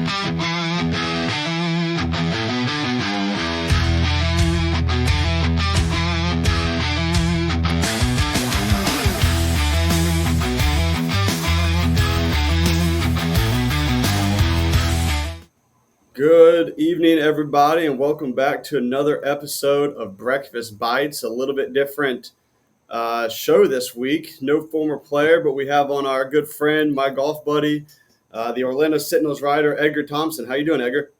Good evening, everybody, and welcome back to another episode of Breakfast Bites. A little bit different show this week. No former player, but we have on our good friend, my golf buddy, the Orlando Sentinel's rider, Edgar Thompson. How you doing, Edgar?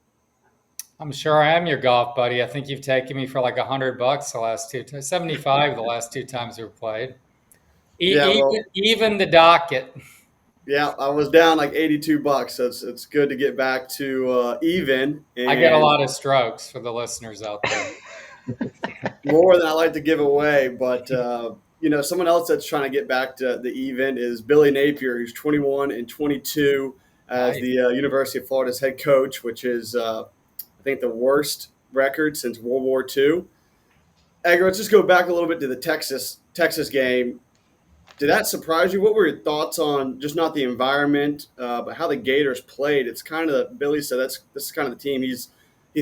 I'm sure I am your golf buddy. I think you've taken me for like $100 the last 75 the last two times we've played. Even the docket. Yeah, I was down like $82, so it's good to get back to even. And I get a lot of strokes for the listeners out there. More than I like to give away, but someone else that's trying to get back to the even is Billy Napier, who's 21 and 22 as the University of Florida's head coach, which is I think the worst record since World War II. Edgar, let's just go back a little bit to the Texas game. Did that surprise you? What were your thoughts on just not the environment, but how the Gators played? It's kind of, Billy said this is kind of the team he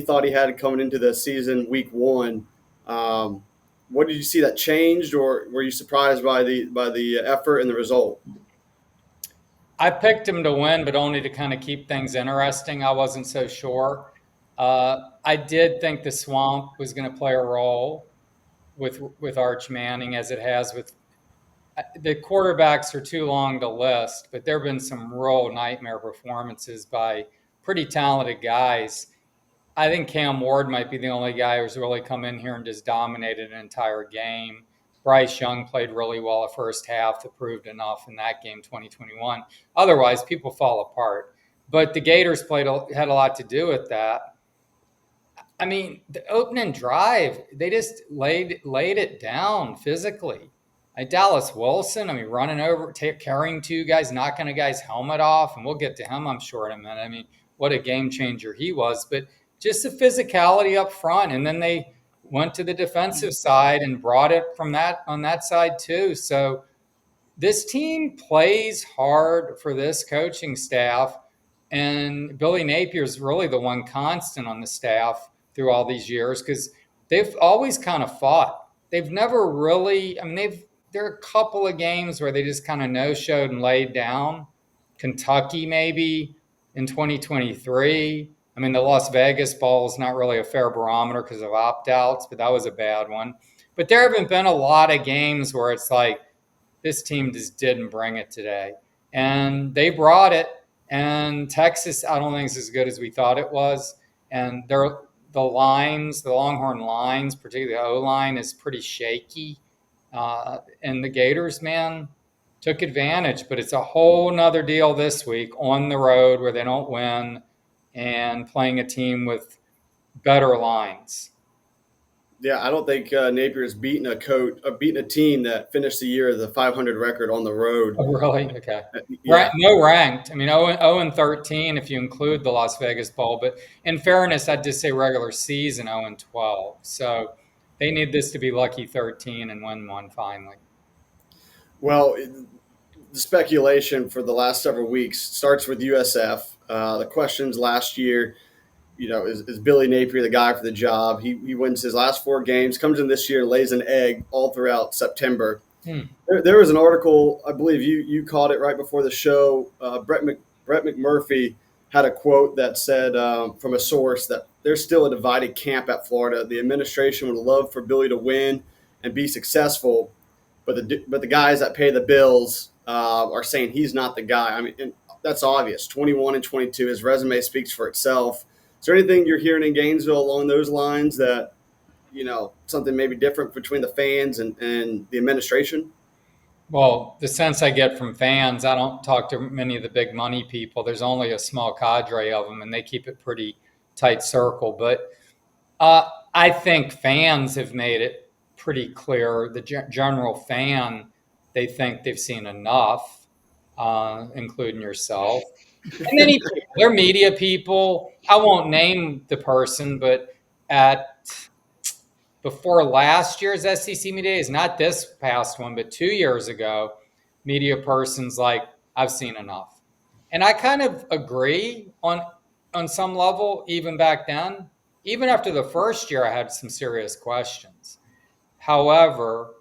thought he had coming into the season week one. What did you see that changed, or were you surprised by the effort and the result? I picked him to win, but only to kind of keep things interesting. I wasn't so sure. I did think the swamp was going to play a role with Arch Manning, as it has with the quarterbacks are too long to list, but there have been some real nightmare performances by pretty talented guys. I think Cam Ward might be the only guy who's really come in here and just dominated an entire game. Bryce Young played really well the first half that proved enough in that game, 2021. Otherwise, people fall apart. But the Gators had a lot to do with that. I mean, the opening drive, they just laid it down physically. Dallas Wilson, running over, carrying two guys, knocking a guy's helmet off, and we'll get to him, I'm sure, in a minute. What a game changer he was. But just the physicality up front, and then they went to the defensive side and brought it from on that side too. So this team plays hard for this coaching staff, and Billy Napier's really the one constant on the staff through all these years because they've always kind of fought. They've never really, there are a couple of games where they just kind of no-showed and laid down. Kentucky maybe in 2023. The Las Vegas Bowl is not really a fair barometer because of opt-outs, but that was a bad one. But there haven't been a lot of games where it's like, this team just didn't bring it today. And they brought it. And Texas, I don't think is as good as we thought it was. And the Longhorn lines, particularly the O-line, is pretty shaky. And the Gators, man, took advantage. But it's a whole nother deal this week on the road where they don't win and playing a team with better lines. Yeah, I don't think Napier's beaten a team that finished the year with a 500 record on the road. Oh, really? Okay. Yeah. No ranked. 0-13 if you include the Las Vegas Bowl. But in fairness, I'd just say regular season 0-12. So they need this to be lucky 13 and win one finally. Well, the speculation for the last several weeks starts with USF. The questions last year, is Billy Napier the guy for the job? He wins his last 4 games, comes in this year, lays an egg all throughout September. There was an article, I believe you caught it right before the show. Brett McMurphy had a quote that said from a source that there's still a divided camp at Florida. The administration would love for Billy to win and be successful, but the guys that pay the bills are saying he's not the guy. And that's obvious. 21 and 22, his resume speaks for itself. Is there anything you're hearing in Gainesville along those lines that, something maybe different between the fans and the administration? Well, the sense I get from fans, I don't talk to many of the big money people. There's only a small cadre of them, and they keep it pretty tight circle. But I think fans have made it pretty clear. The general fan, they think they've seen enough, including yourself. And then they're media people. I won't name the person, but before last year's SEC Media Days, not this past one, but 2 years ago, media person's like, I've seen enough. And I kind of agree on on some level, even back then. Even after the first year, I had some serious questions. However,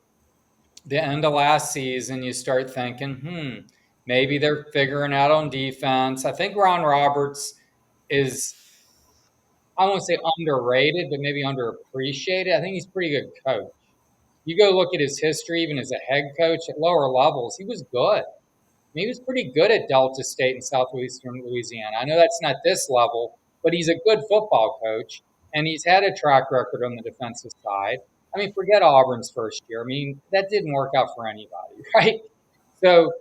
the end of last season, you start thinking, maybe they're figuring out on defense. I think Ron Roberts is, I won't say underrated, but maybe underappreciated. I think he's a pretty good coach. You go look at his history, even as a head coach at lower levels, he was good. He was pretty good at Delta State and Southwestern Louisiana. I know that's not this level, but he's a good football coach, and he's had a track record on the defensive side. I mean, forget Auburn's first year. I mean, that didn't work out for anybody, right? So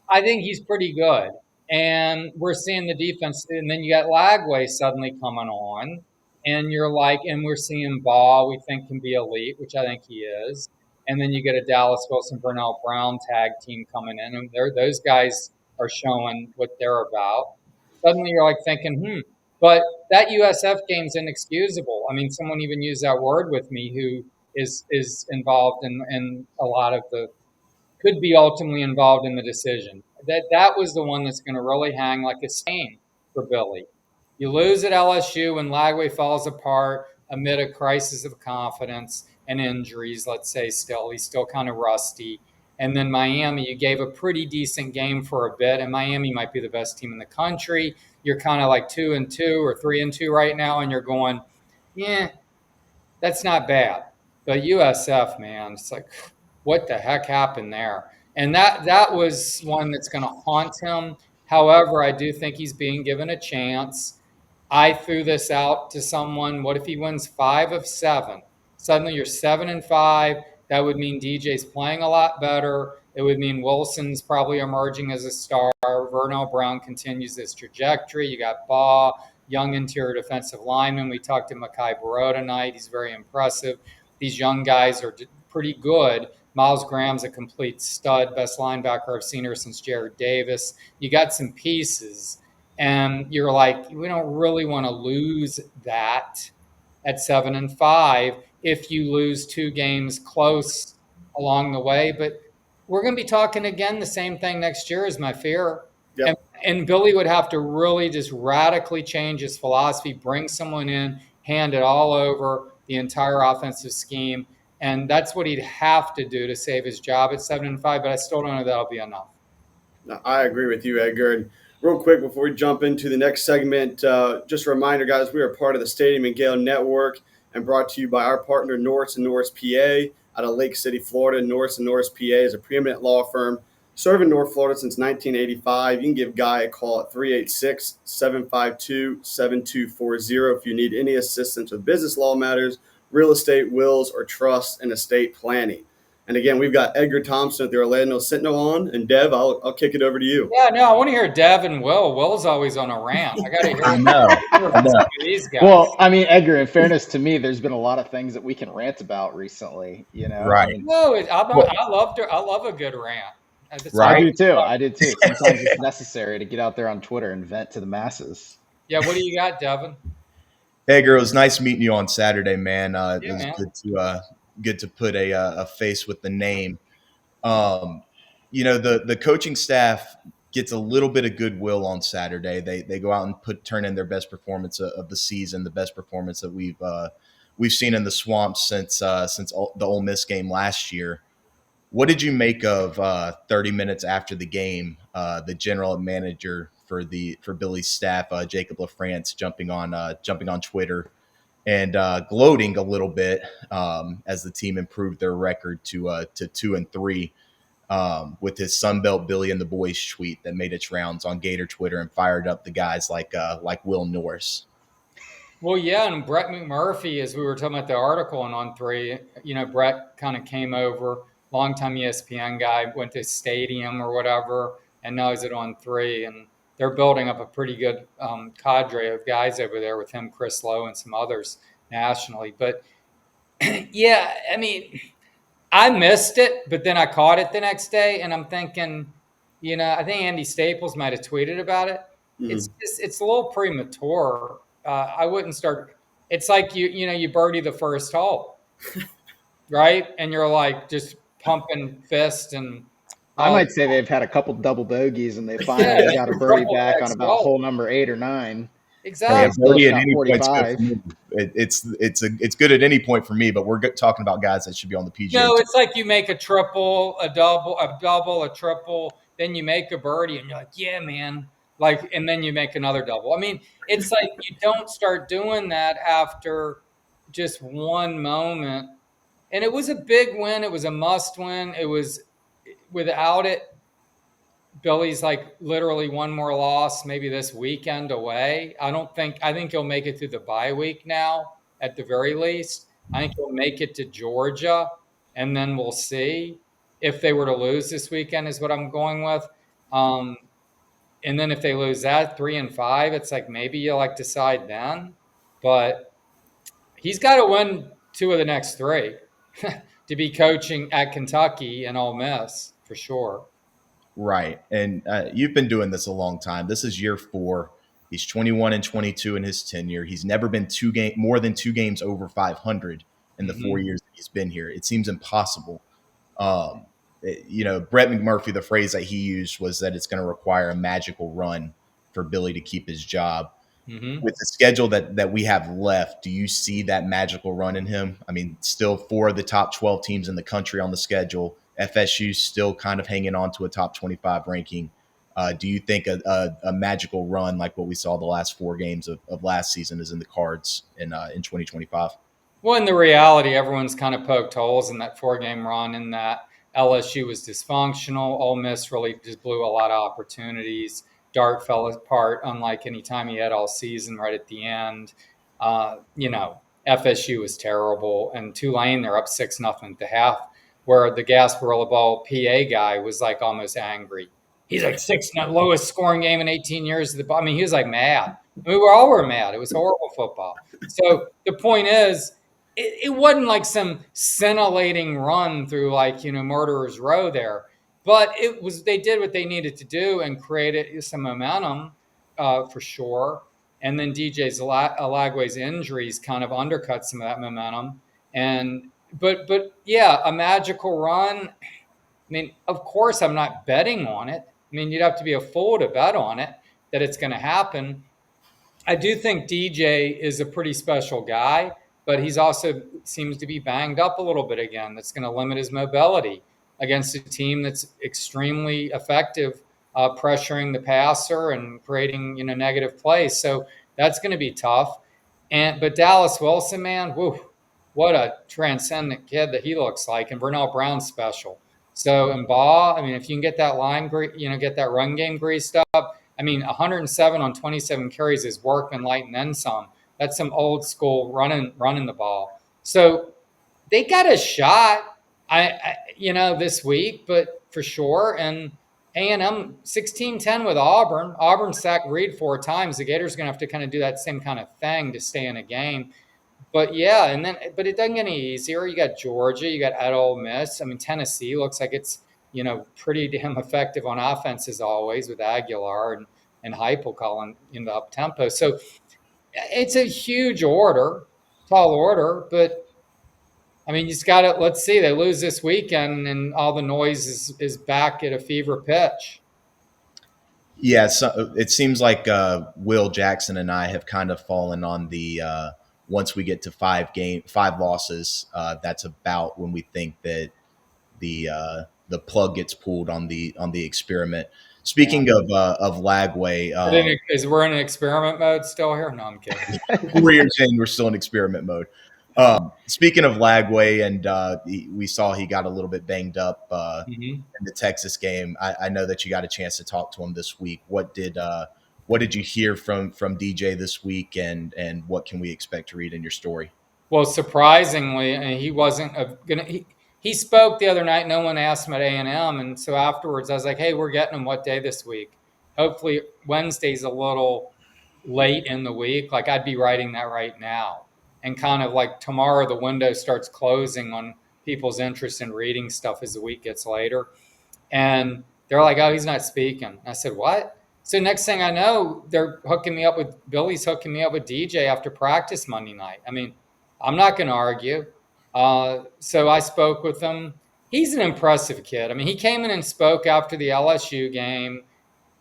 I think he's pretty good. And we're seeing the defense, and then you got Lagway suddenly coming on, and you're like, and we're seeing Ball, we think can be elite, which I think he is. And then you get a Dallas Wilson, Burnell Brown tag team coming in, and those guys are showing what they're about. Suddenly you're like thinking, but that USF game's inexcusable. I mean, someone even used that word with me who is involved in a lot of the could be ultimately involved in the decision. That was the one that's going to really hang like a stain for Billy. You lose at LSU when Lagway falls apart amid a crisis of confidence and injuries. Let's say he's still kind of rusty. And then Miami, you gave a pretty decent game for a bit, and Miami might be the best team in the country. You're kind of like 2-2 or 3-2 right now, and you're going, yeah, that's not bad. But USF, man, it's like, what the heck happened there? And that was one that's going to haunt him. However, I do think he's being given a chance. I threw this out to someone. What if he wins 5 of 7? Suddenly you're 7-5. That would mean DJ's playing a lot better. It would mean Wilson's probably emerging as a star. Vernell Brown continues this trajectory. You got Baugh, young interior defensive lineman. We talked to Mekhi Barrow tonight. He's very impressive. These young guys are pretty good. Miles Graham's a complete stud, best linebacker I've seen her since Jared Davis. You got some pieces, and you're like, we don't really want to lose that at 7-5 if you lose 2 games close along the way. But we're going to be talking again the same thing next year is my fear. Yep. And Billy would have to really just radically change his philosophy, bring someone in, hand it all over the entire offensive scheme. And that's what he'd have to do to save his job at 7-5, but I still don't know that'll be enough. No, I agree with you, Edgar. And real quick, before we jump into the next segment, just a reminder, guys, we are part of the Stadium and Gale Network and brought to you by our partner, Norris Norris, PA, out of Lake City, Florida. Norris Norris, PA is a preeminent law firm serving North Florida since 1985. You can give Guy a call at 386-752-7240 if you need any assistance with business law matters, real estate, wills, or trust and estate planning. And again, we've got Edgar Thompson at the Orlando Sentinel on, and Dev, I'll kick it over to you. Yeah, no, I want to hear Devin. Will's always on a rant. I got to hear I know. these guys. Well, I mean, Edgar, in fairness to me, there's been a lot of things that we can rant about recently, you know? Right. I mean, No, I love a good rant. Right. I do too. Sometimes it's necessary to get out there on Twitter and vent to the masses. Yeah, what do you got, Devin? Edgar, it was nice meeting you on Saturday, man. It was man. good to put a face with the name. You know, the coaching staff gets a little bit of goodwill on Saturday. They go out and turn in their best performance of the season, the best performance that we've seen in the swamp since the Ole Miss game last year. What did you make of 30 minutes after the game? The general manager for Billy's staff, Jacob LaFrance, jumping on Twitter and gloating a little bit as the team improved their record to 2-3 with his Sunbelt Billy and the Boys tweet that made its rounds on Gator Twitter and fired up the guys like Will Norris. Well, yeah, and Brett McMurphy, as we were talking about the article and on 3, you know, Brett kind of came over, longtime ESPN guy, went to Stadium or whatever, and now he's at On 3, and they're building up a pretty good cadre of guys over there with him, Chris Lowe, and some others nationally. But yeah, I mean, I missed it, but then I caught it the next day, and I'm thinking, you know, I think Andy Staples might have tweeted about it. Mm-hmm. It's a little premature. I wouldn't start. It's like you birdie the first hole, right? And you're like just pumping fist and. I might say they've had a couple double bogeys and they finally got a birdie back on about hole number 8 or 9. Yeah, Exactly. still Billy at shot any point's good 45. for me. It's good at any point for me, but we're talking about guys that should be on the PGA No, Tour. it's like you make a triple, a double, a triple, then you make a birdie, and you're like, yeah, man. Like, and then you make another double. I mean, it's like you don't start doing that after just one moment. And it was a big win. It was a must win. It was without it. Billy's like literally one more loss, maybe this weekend away. I think he'll make it through the bye week now at the very least. I think he'll make it to Georgia, and then we'll see if they were to lose this weekend, is what I'm going with. Um, and then if they lose that 3-5, it's like maybe you like decide then. But he's got to win two of the next three to be coaching at Kentucky and Ole Miss for sure. Right. And you've been doing this a long time. This is year 4. He's 21 and 22 in his tenure. He's never been more than 2 games over 500 in the 4 years that he's been here. It seems impossible. Brett McMurphy, the phrase that he used was that it's going to require a magical run for Billy to keep his job. Mm-hmm. With the schedule that we have left, do you see that magical run in him? I mean, still 4 of the top 12 teams in the country on the schedule. FSU still kind of hanging on to a top 25 ranking. Do you think a magical run like what we saw the last 4 games of last season is in the cards in 2025? Well, in the reality, everyone's kind of poked holes in that 4-game run in that LSU was dysfunctional. Ole Miss really just blew a lot of opportunities. Dart fell apart, unlike any time he had all season right at the end. FSU was terrible. And Tulane, they're up 6-0 at the half, where the Gasparilla Bowl PA guy was like almost angry. He's like 6-0, lowest scoring game in 18 years. I mean, he was like mad. I mean, we all were mad. It was horrible football. So the point is, it wasn't like some scintillating run through like murderer's row there, but they did what they needed to do and created some momentum for sure. And then DJ Lagway's injuries kind of undercut some of that momentum. And but yeah, a magical run. I mean, of course, I'm not betting on it. I mean, you'd have to be a fool to bet on it that it's going to happen. I do think DJ is a pretty special guy, but he's also seems to be banged up a little bit again. That's going to limit his mobility against a team that's extremely effective, pressuring the passer and creating negative plays. So that's going to be tough. But Dallas Wilson, man, whew, what a transcendent kid that he looks like, and Vernell Brown's special. So and Baugh, I mean, if you can get that get that run game greased up. I mean, 107 on 27 carries is workmanlike and then some. That's some old school running the ball. So they got a shot, this week, but for sure. And A&M 16-10 with Auburn. Auburn sacked Reed 4 times. The Gators are going to have to kind of do that same kind of thing to stay in a game. But yeah, but it doesn't get any easier. You got Georgia, you got at Ole Miss. I mean, Tennessee looks like it's pretty damn effective on offense as always with Aguilar and Heupel calling the up tempo. So it's a huge order, tall order. But I mean, you just got to let's see. They lose this weekend, and all the noise is back at a fever pitch. Yeah, so it seems like Will Jackson and I have kind of fallen on the once we get to 5 losses, that's about when we think that the plug gets pulled on the experiment. Speaking of Lagway, We're in an experiment mode still here? No, I'm kidding. we're saying we're still in experiment mode. Speaking of Lagway, and we saw he got a little bit banged up in the Texas game. I know that you got a chance to talk to him this week. What did you hear from DJ this week, and what can we expect to read in your story? Well, surprisingly, he wasn't gonna. He spoke the other night. No one asked him at A&M, and so afterwards, I was like, "Hey, we're getting him what day this week? Hopefully, Wednesday's a little late in the week. Like I'd be writing that right now, and kind of like tomorrow, the window starts closing on people's interest in reading stuff as the week gets later." And they're like, "Oh, he's not speaking." I said, "What?" So next thing I know, Billy's hooking me up with DJ after practice Monday night. I mean, I'm not going to argue. So I spoke with him. He's an impressive kid. I mean, he came in and spoke after the LSU game,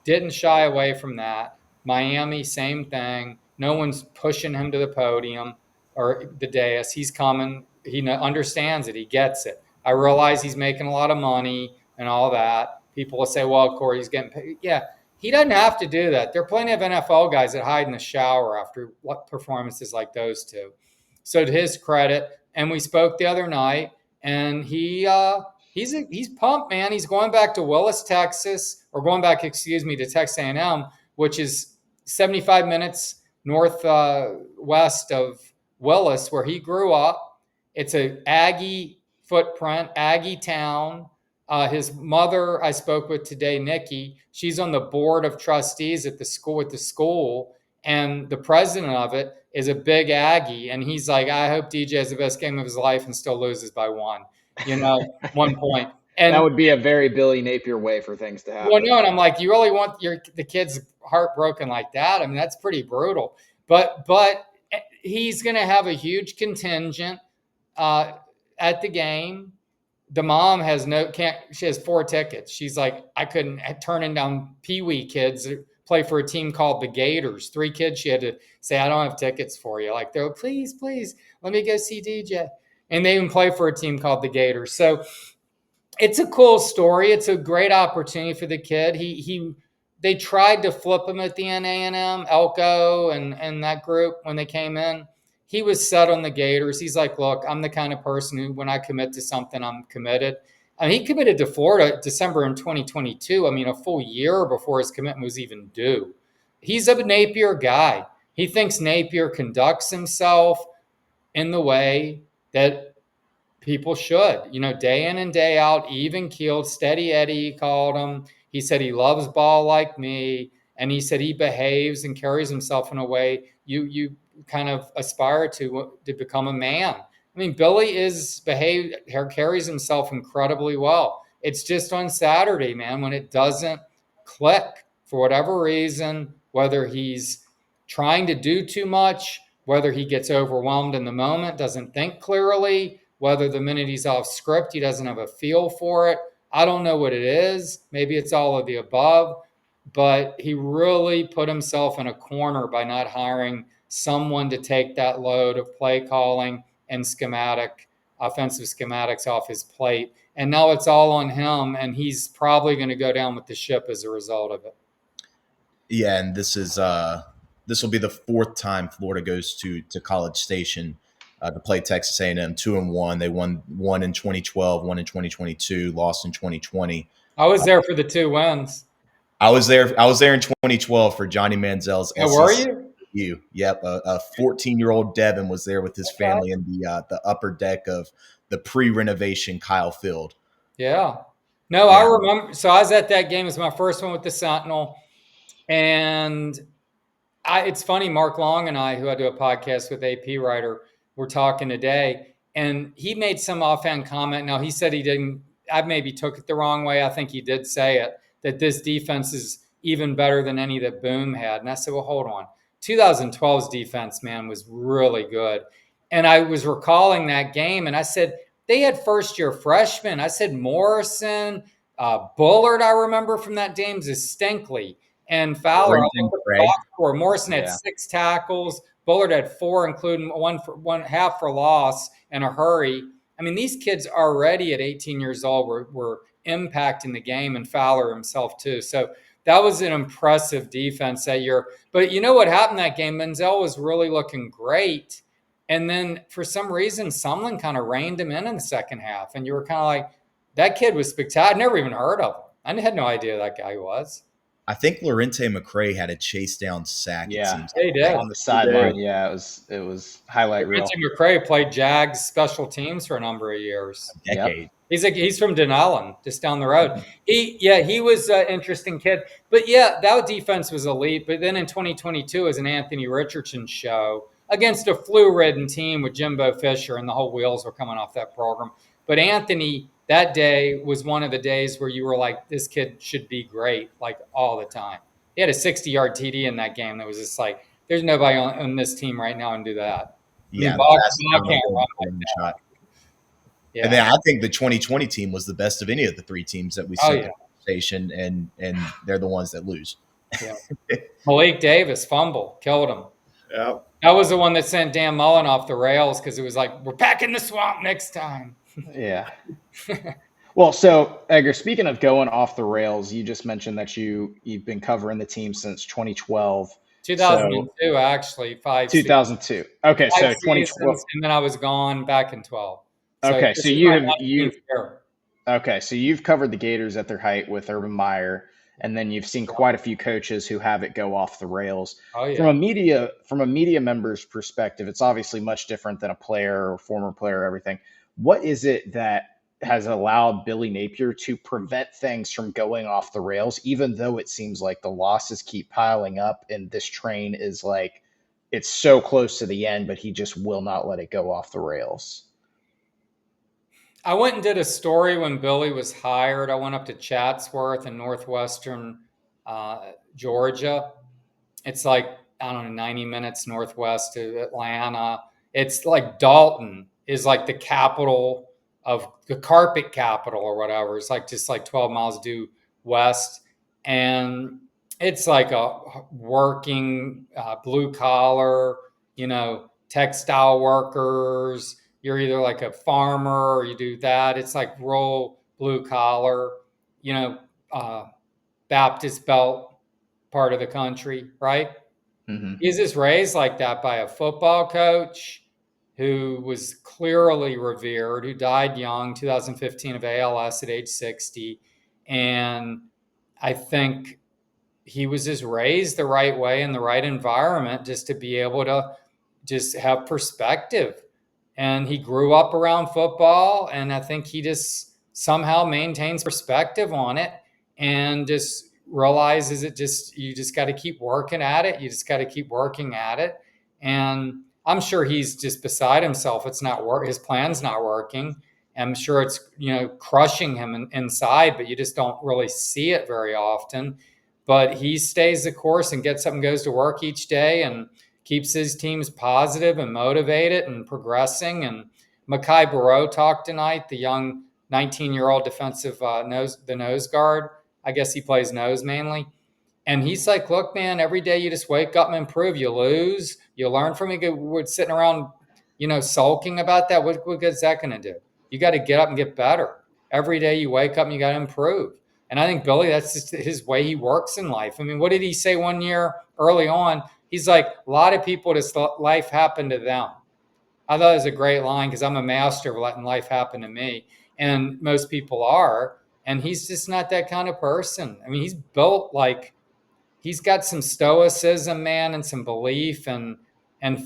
didn't shy away from that. Miami, same thing. No one's pushing him to the podium or the dais. He's coming. He understands it. He gets it. I realize he's making a lot of money and all that. People will say, well, Corey, he's getting paid. Yeah, he doesn't have to do that. There are plenty of NFL guys that hide in the shower after performances like those two. So to his credit, and we spoke the other night, and he's pumped, man. He's going back to Willis, Texas, or going back, to Texas A&M, which is 75 minutes northwest of Willis, where he grew up. It's an Aggie footprint, Aggie town. His mother, I spoke with today, Nikki. She's on the board of trustees at the school, and the president of it is a big Aggie. And he's like, I hope DJ has the best game of his life and still loses by 1 point. And that would be a very Billy Napier way for things to happen. Well, no, and I'm like, you really want the kid's heart broken like that? I mean, that's pretty brutal. But he's going to have a huge contingent at the game. The mom she has 4 tickets. She's like, I couldn't turning down Pee-wee kids that play for a team called the Gators. 3 kids, she had to say, I don't have tickets for you. Like, they're like, please, let me go see DJ. And they even play for a team called the Gators. So it's a cool story. It's a great opportunity for the kid. They tried to flip him at the A&M, Elko and that group when they came in. He was set on the Gators. He's like, look, I'm the kind of person who, when I commit to something, I'm committed. And he committed to Florida December in 2022. I mean, a full year before his commitment was even due. He's a Napier guy. He thinks Napier conducts himself in the way that people should, day in and day out, even keeled, steady Eddie, he called him. He said he loves ball like me. And he said he behaves and carries himself in a way you kind of aspire to become a man. I mean, Billy carries himself incredibly well. It's just on Saturday, man, when it doesn't click for whatever reason, whether he's trying to do too much, whether he gets overwhelmed in the moment, doesn't think clearly, whether the minute he's off script, he doesn't have a feel for it. I don't know what it is. Maybe it's all of the above, but he really put himself in a corner by not hiring someone to take that load of play calling and offensive schematics off his plate. And now it's all on him, and he's probably going to go down with the ship as a result of it. Yeah, and this will be the 4th time Florida goes to College Station to play Texas A&M. 2-1. They won one in 2012, one in 2022, lost in 2020. I was there for the 2 wins. I was there in 2012 for Johnny Manziel's. Oh, were you? Yep. A 14-year-old Devin was there with his family in the upper deck of the pre-renovation Kyle Field. Yeah. No, yeah. I remember. So I was at that game. It was my first one with the Sentinel. And it's funny, Mark Long and I, who I do a podcast with, AP writer, we're talking today, and he made some offhand comment. Now, he said he didn't, I maybe took it the wrong way. I think he did say it, that this defense is even better than any that Boom had. And I said, well, hold on. 2012's defense, man, was really good. And I was recalling that game, and I said, they had first-year freshmen. I said Morrison, Bullard, I remember from that game, distinctly. And Fowler, Morrison had 6 tackles. Bullard had 4, including one half for loss in a hurry. I mean, these kids already at 18 years old were impacting the game, and Fowler himself too. So that was an impressive defense that year. But you know what happened that game? Menzel was really looking great. And then for some reason, Sumlin kind of reined him in the second half. And you were kind of like, that kid was spectacular. I'd never even heard of him. I had no idea that guy was. I think Lorente McCray had a chase down sack. Yeah, he did on the sideline. Yeah, it was highlight reel. Lorente McCray played Jags special teams for a number of years. A decade. Yep. He's from Denellen, just down the road. He was an interesting kid. But yeah, that defense was elite. But then in 2022, as an Anthony Richardson show against a flu-ridden team with Jimbo Fisher, and the whole wheels were coming off that program. But Anthony, that day was one of the days where you were like, this kid should be great, like all the time. He had a 60-yard TD in that game that was just like, there's nobody on this team right now and do that. Yeah, I can't run like that. Yeah. And then I think the 2020 team was the best of any of the 3 teams that we saw in the station, and they're the ones that lose. Yeah. Malik Davis, fumble, killed him. Yeah. That was the one that sent Dan Mullen off the rails because it was like, we're packing the swamp next time. Yeah. Well, so Edgar, speaking of going off the rails, you just mentioned that you've been covering the team since 2012. So 2002, actually, 2002. Okay, five so 2012. seasons, and then I was gone back in 12. So Okay, this so is you my have 19th year. okay, so you've covered the Gators at their height with Urban Meyer, and then you've seen quite a few coaches who have it go off the rails. Oh, From yeah. a media member's perspective, it's obviously much different than a player or former player or everything. What is it that has allowed Billy Napier to prevent things from going off the rails, even though it seems like the losses keep piling up and this train is like it's so close to the end, but he just will not let it go off the rails? I went and did a story when Billy was hired. I went up to Chatsworth in northwestern Georgia. It's like, I don't know, 90 minutes northwest of Atlanta. It's like Dalton is like the capital of the carpet capital or whatever. It's like just like 12 miles due west. And it's like a working blue collar, textile workers. You're either like a farmer or you do that. It's like rural blue collar, you know, uh, Baptist Belt part of the country, right? Mm-hmm. He's just raised like that by a football coach who was clearly revered, who died young, 2015 of ALS at age 60. And I think he was just raised the right way in the right environment just to be able to just have perspective. And he grew up around football, and I think he just somehow maintains perspective on it and just realizes you just got to keep working at it. You just got to keep working at it. And I'm sure he's just beside himself. It's not work. His plan's not working. I'm sure it's, crushing him inside, but you just don't really see it very often. But he stays the course and gets up and goes to work each day and keeps his teams positive and motivated and progressing. And Makai Barrow talked tonight, the young 19-year-old defensive nose guard. I guess he plays nose mainly. And he's like, look, man, every day you just wake up and improve. You lose, you learn from it. We're sitting around, sulking about that. What good is that going to do? You got to get up and get better. Every day you wake up and you got to improve. And I think Billy, that's just his way he works in life. I mean, what did he say one year early on? He's like, a lot of people, this life happened to them. I thought it was a great line because I'm a master of letting life happen to me. And most people are. And he's just not that kind of person. I mean, he's built like, he's got some stoicism, man, and some belief and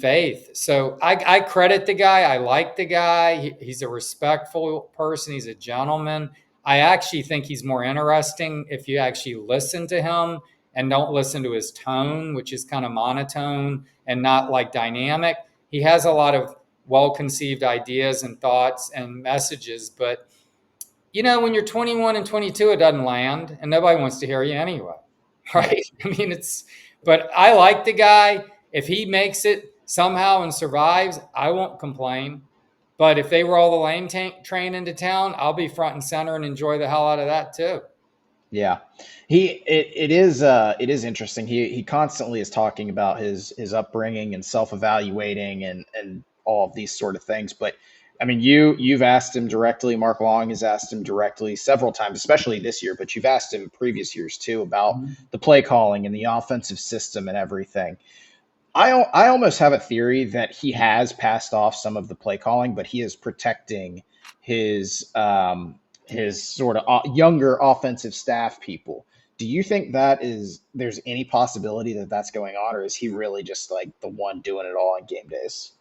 faith. So I credit the guy. I like the guy. He's a respectful person. He's a gentleman. I actually think he's more interesting if you actually listen to him and don't listen to his tone, which is kind of monotone and not like dynamic. He has a lot of well-conceived ideas and thoughts and messages, but when you're 21 and 22, it doesn't land and nobody wants to hear you anyway. Right. I mean, but I like the guy. If he makes it somehow and survives, I won't complain. But if they roll the lane train into town, I'll be front and center and enjoy the hell out of that too. Yeah, it is interesting. He constantly is talking about his upbringing and self-evaluating and all of these sort of things. But I mean, you've asked him directly. Mark Long has asked him directly several times, especially this year. But you've asked him previous years too about the play calling and the offensive system and everything. I almost have a theory that he has passed off some of the play calling, but he is protecting his sort of younger offensive staff people. Do you think there's any possibility that that's going on, or is he really just like the one doing it all on game days?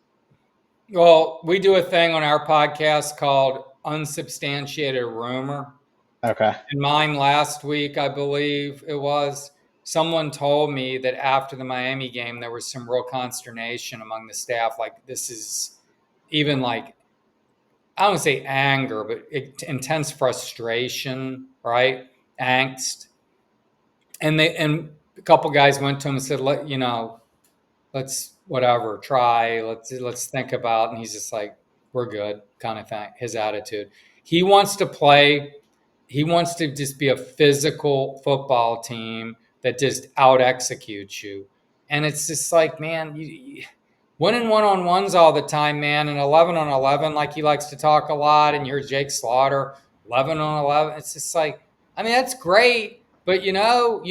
Well, we do a thing on our podcast called Unsubstantiated Rumor. Okay. In mine last week, I believe it was, someone told me that after the Miami game, there was some real consternation among the staff. Like, this is even like, I don't say anger, but intense frustration, right? Angst. And a couple guys went to him and said, let's whatever, try, let's think about. And he's just like, we're good, kind of thing. His attitude. He wants to play. He wants to just be a physical football team that just out executes you. And it's just like, man, you winning one-on-ones all the time, man, and 11 on 11, like he likes to talk a lot, and you hear Jake Slaughter, 11 on 11. It's just like, I mean, that's great, but you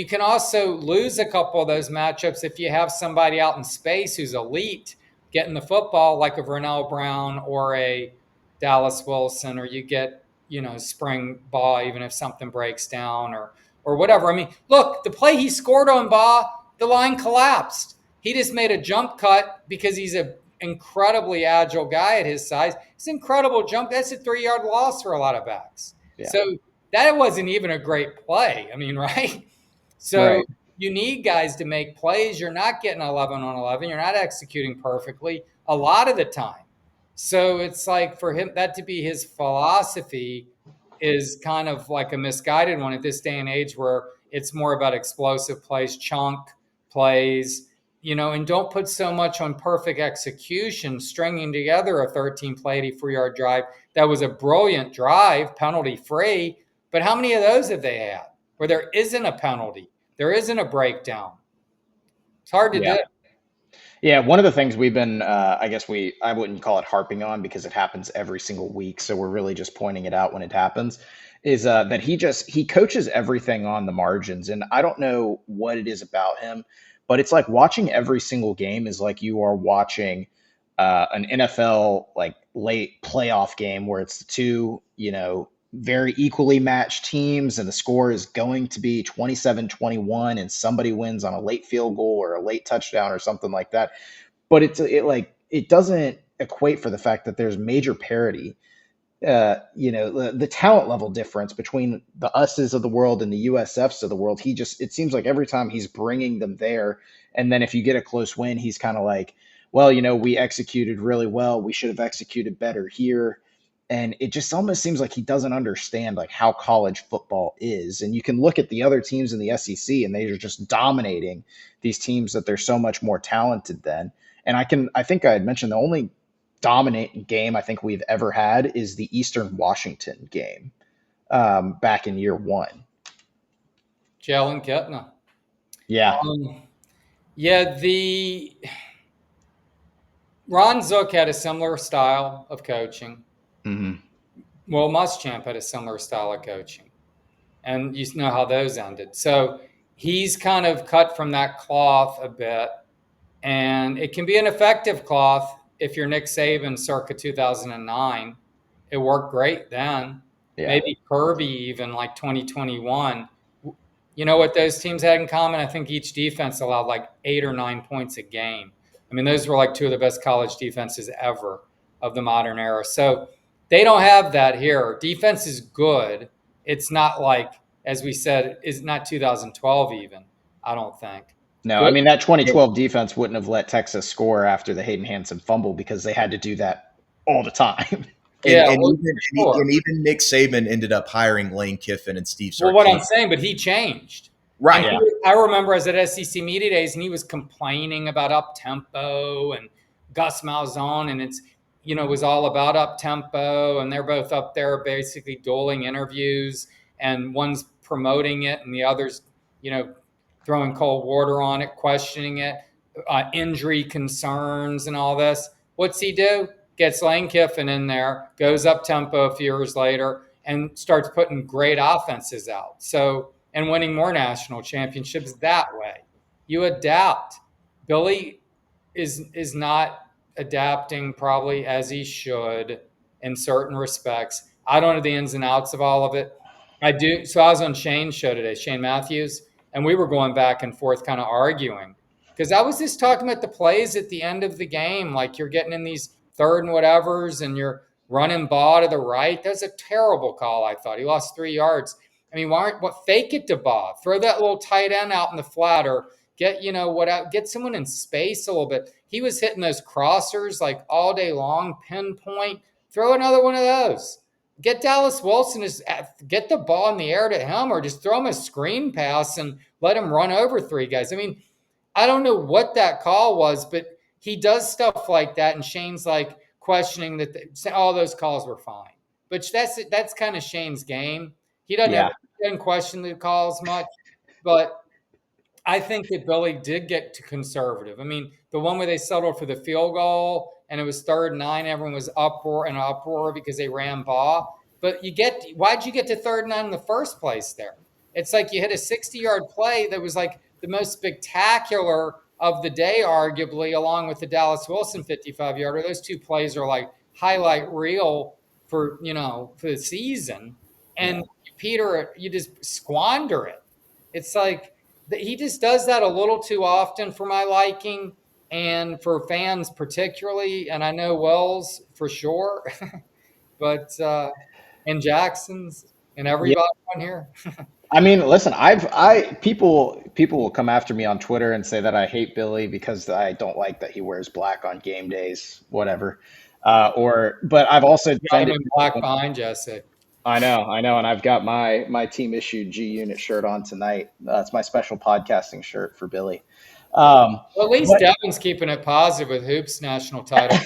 can also lose a couple of those matchups if you have somebody out in space who's elite getting the football, like a Vernell Brown or a Dallas Wilson, or you get, spring ball, even if something breaks down or whatever. I mean, look, the play he scored on Baugh, the line collapsed. He just made a jump cut because he's an incredibly agile guy at his size. It's an incredible jump. That's a 3-yard loss for a lot of backs. Yeah. So that wasn't even a great play. I mean, right? So Right. you need guys to make plays. You're not getting 11 on 11. You're not executing perfectly a lot of the time. So it's like for him, that to be his philosophy is kind of like a misguided one at this day and age, where it's more about explosive plays, chunk plays, and don't put so much on perfect execution, stringing together a 13-play, 84-yard drive. That was a brilliant drive, penalty free. But how many of those have they had where there isn't a penalty? There isn't a breakdown. It's hard to Yeah. do. Yeah, one of the things we've been, I wouldn't call it harping on because it happens every single week. So we're really just pointing it out when it happens, is that he coaches everything on the margins. And I don't know what it is about him, but it's like watching every single game is like you are watching an NFL like late playoff game where it's the two, very equally matched teams and the score is going to be 27-21 and somebody wins on a late field goal or a late touchdown or something like that. But it doesn't equate for the fact that there's major parity. The talent level difference between the USs of the world and the USFs of the world. It seems like every time he's bringing them there. And then if you get a close win, he's kind of like, well, we executed really well. We should have executed better here. And it just almost seems like he doesn't understand like how college football is. And you can look at the other teams in the SEC and they are just dominating these teams that they're so much more talented than. And I think I had mentioned the only dominant game I think we've ever had is the Eastern Washington game back in year one. Jalen Ketna. Yeah. The Ron Zook had a similar style of coaching. Mm-hmm. Will Muschamp had a similar style of coaching. And you know how those ended. So he's kind of cut from that cloth a bit. And it can be an effective cloth if you're Nick Saban circa 2009. It worked great then. Yeah. Maybe Kirby even like 2021. You know what those teams had in common? I think each defense allowed like 8 or 9 points a game. I mean, those were like two of the best college defenses ever of the modern era. So they don't have that here. Defense is good. It's not like, as we said, it's not 2012 even, I don't think. No, Good. I mean, that 2012 defense wouldn't have let Texas score after the Hayden Hansen fumble because they had to do that all the time. And even Nick Saban ended up hiring Lane Kiffin and Steve Sarkisian. Well, what I'm saying, but he changed. Right. Yeah. I remember I was at SEC Media Days, and he was complaining about up-tempo and Gus Malzahn, and it was all about up-tempo, and they're both up there basically dueling interviews, and one's promoting it, and the other's, throwing cold water on it, questioning it, injury concerns and all this. What's he do? Gets Lane Kiffin in there, goes up-tempo a few years later, and starts putting great offenses out. So, and winning more national championships that way. You adapt. Billy is not adapting probably as he should in certain respects. I don't know the ins and outs of all of it. I do. So I was on Shane's show today, Shane Matthews, and we were going back and forth kind of arguing because I was just talking about the plays at the end of the game. Like you're getting in these third and whatevers and you're running ball to the right. That's a terrible call, I thought. He lost 3 yards. I mean, fake it to Bob. Throw that little tight end out in the flat or get someone in space a little bit. He was hitting those crossers like all day long, pinpoint. Throw another one of those. Get Dallas Wilson, get the ball in the air to him or just throw him a screen pass and let him run over 3 guys. I mean, I don't know what that call was, but he does stuff like that. And Shane's like questioning that all those calls were fine. But that's kind of Shane's game. He doesn't question the calls much, but I think that Billy did get to conservative. I mean, the one where they settled for the field goal and it was 3rd and 9, everyone was uproar because they ran ball. But why'd you get to 3rd and 9 in the first place there? It's like you hit a 60-yard play that was like the most spectacular of the day, arguably, along with the Dallas Wilson 55-yarder. Those two plays are like highlight reel for the season. And Peter, you just squander it. It's like he just does that a little too often for my liking and for fans particularly. And I know Wells for sure, but and Jackson's and Yeah. everybody on here. I mean, listen, people will come after me on Twitter and say that I hate Billy because I don't like that he wears black on game days, whatever. But I've also Got him defended. in black behind Jesse. I know, and I've got my team issued G Unit shirt on tonight. It's my special podcasting shirt for Billy. Well, at least But Devin's keeping it positive with Hoops national title.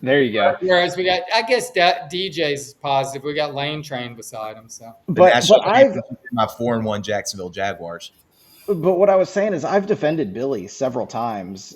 there you go. Whereas we got, I guess DJ's positive. We got Lane Train beside him. So, But my 4-1 Jacksonville Jaguars. But what I was saying is I've defended Billy several times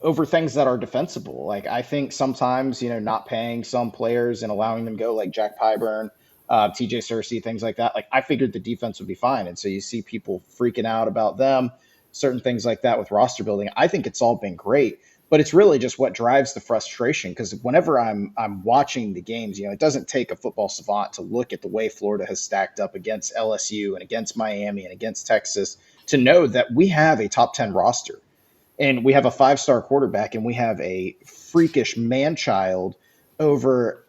over things that are defensible. Like I think sometimes, not paying some players and allowing them go, like Jack Pyburn, TJ Searcy, things like that. Like I figured the defense would be fine. And so you see people freaking out about them, certain things like that with roster building. I think it's all been great, but it's really just what drives the frustration. Because whenever I'm watching the games, it doesn't take a football savant to look at the way Florida has stacked up against LSU and against Miami and against Texas to know that we have a top 10 roster and we have a 5-star quarterback and we have a freakish man-child over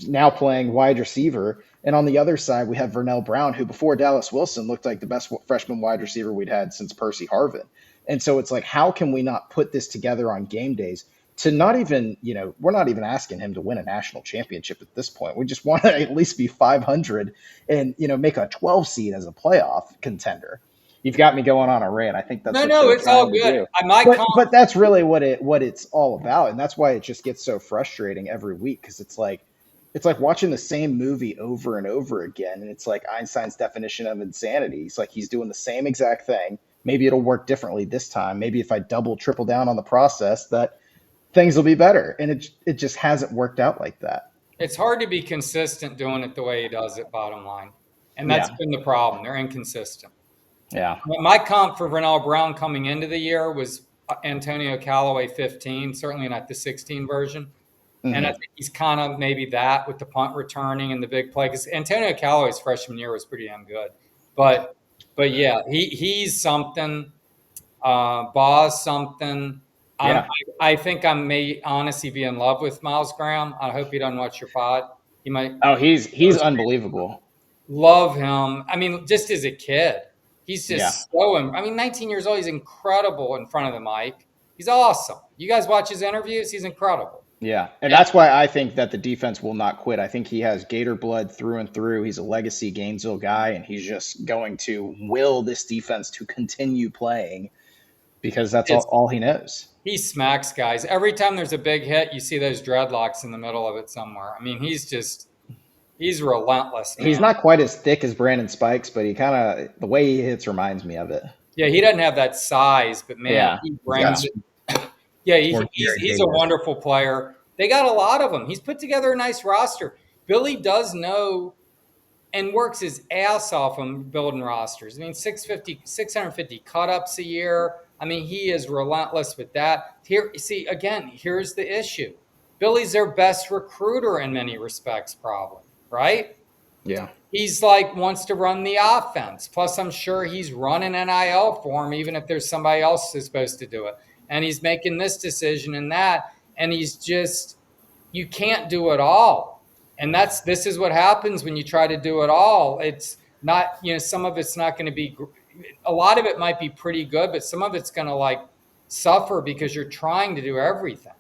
now playing wide receiver. And on the other side, we have Vernell Brown, who before Dallas Wilson looked like the best freshman wide receiver we'd had since Percy Harvin. And so it's like, how can we not put this together on game days to not even, we're not even asking him to win a national championship at this point. We just want to at least be 500 and, make a 12 seed as a playoff contender. You've got me going on a rant. I think that's it's all good. But that's really what it's all about, and that's why it just gets so frustrating every week because it's like watching the same movie over and over again, and it's like Einstein's definition of insanity. It's like he's doing the same exact thing. Maybe it'll work differently this time. Maybe if I triple down on the process, that things will be better, and it just hasn't worked out like that. It's hard to be consistent doing it the way he does it, bottom line, and that's been the problem. They're inconsistent. Yeah. My comp for Vernell Brown coming into the year was Antonio Callaway 15, certainly not the 16 version. Mm-hmm. And I think he's kind of maybe that with the punt returning and the big play. Because Antonio Callaway's freshman year was pretty damn good. But yeah, he's something. Baugh's something. Yeah. I think I may honestly be in love with Miles Graham. I hope he doesn't watch your pod. He might. Oh, he's unbelievable. Love him. I mean, just as a kid. He's just 19 years old. He's incredible in front of the mic. He's awesome. You guys watch his interviews? He's incredible. Yeah, and that's why I think that the defense will not quit. I think he has Gator blood through and through. He's a legacy Gainesville guy, and he's just going to will this defense to continue playing because that's all he knows. He smacks guys. Every time there's a big hit, you see those dreadlocks in the middle of it somewhere. I mean, he's relentless, man. He's not quite as thick as Brandon Spikes, but the way he hits reminds me of it. Yeah, he doesn't have that size, but man, he brings it. Yeah, he's a wonderful player. They got a lot of them. He's put together a nice roster. Billy does know and works his ass off on building rosters. I mean, 650 cut-ups a year. I mean, he is relentless with that. Here's the issue. Billy's their best recruiter in many respects, probably. Right? Yeah. He's wants to run the offense. Plus, I'm sure he's running NIL for him, even if there's somebody else who's supposed to do it. And he's making this decision and that. And he's just, you can't do it all. And this is what happens when you try to do it all. It's not, some of it's not going to be, a lot of it might be pretty good, but some of it's going to suffer because you're trying to do everything.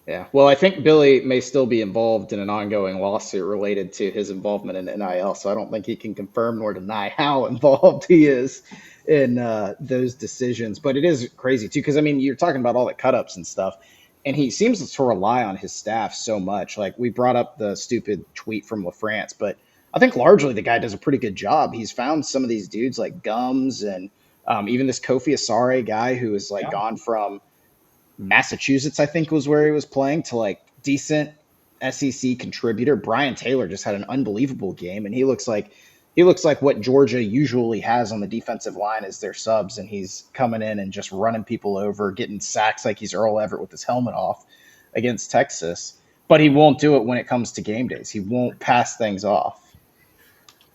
Yeah, well, I think Billy may still be involved in an ongoing lawsuit related to his involvement in NIL, so I don't think he can confirm nor deny how involved he is in those decisions. But it is crazy, too, because, I mean, you're talking about all the cut-ups and stuff, and he seems to rely on his staff so much. We brought up the stupid tweet from LaFrance, but I think largely the guy does a pretty good job. He's found some of these dudes like Gums and Even this Kofi Asare guy who is like gone from Massachusetts, I think was where he was playing, to like decent SEC contributor. Brian Taylor just had an unbelievable game, and he looks like what Georgia usually has on the defensive line as their subs, and he's coming in and just running people over, getting sacks like he's Earl Everett with his helmet off against Texas. But he won't do it when it comes to game days. He won't pass things off.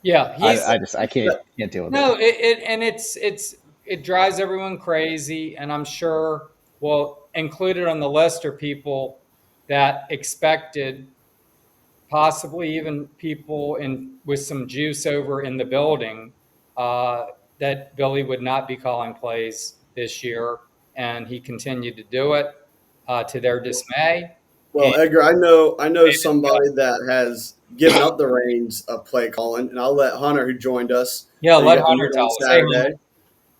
Yeah, I can't deal with no, it. it drives everyone crazy, and I'm sure, well, included on the list are people that expected, possibly even people with some juice over in the building, that Billy would not be calling plays this year, and he continued to do it to their dismay. Well, And Edgar, I know somebody that has given up the reins of play calling, and I'll let Hunter, who joined us, yeah, so you let got to Hunter meet tell on us. Hey, Saturday.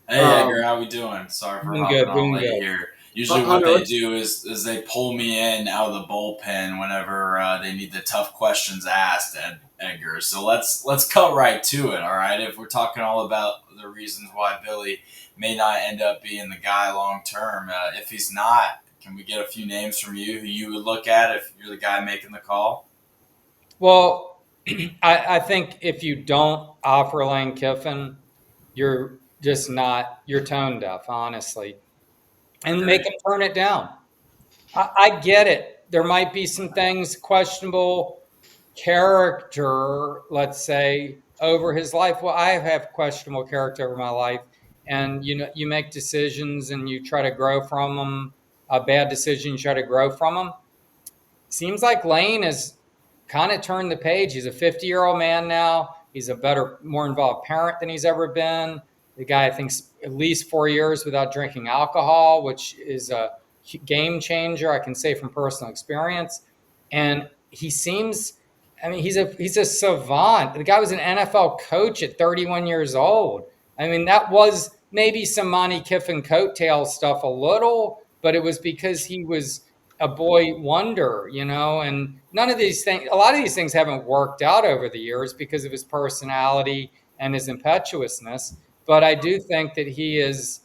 Hey Edgar, how we doing? Sorry for doing hopping good, on doing late good. here. Usually what they do is they pull me in out of the bullpen whenever they need the tough questions asked, Edgar. So let's cut right to it, all right? If we're talking all about the reasons why Billy may not end up being the guy long term, if he's not, can we get a few names from you who you would look at if you're the guy making the call? Well, I think if you don't offer Lane Kiffin, you're just not, you're tone deaf, honestly. And make him turn it down. I get it. There might be some things, questionable character, let's say, over his life. Well, I have questionable character over my life. And, you make decisions and you try to grow from them. A bad decision, you try to grow from them. Seems like Lane has kind of turned the page. He's a 50-year-old man now. He's a better, more involved parent than he's ever been. The guy, I think, at least 4 years without drinking alcohol, which is a game changer, I can say from personal experience. And he seems, I mean, he's a savant. The guy was an NFL coach at 31 years old. I mean, that was maybe some Monty Kiffin coattail stuff a little, but it was because he was a boy wonder, and none of these things, a lot of these things haven't worked out over the years because of his personality and his impetuousness. But I do think that he is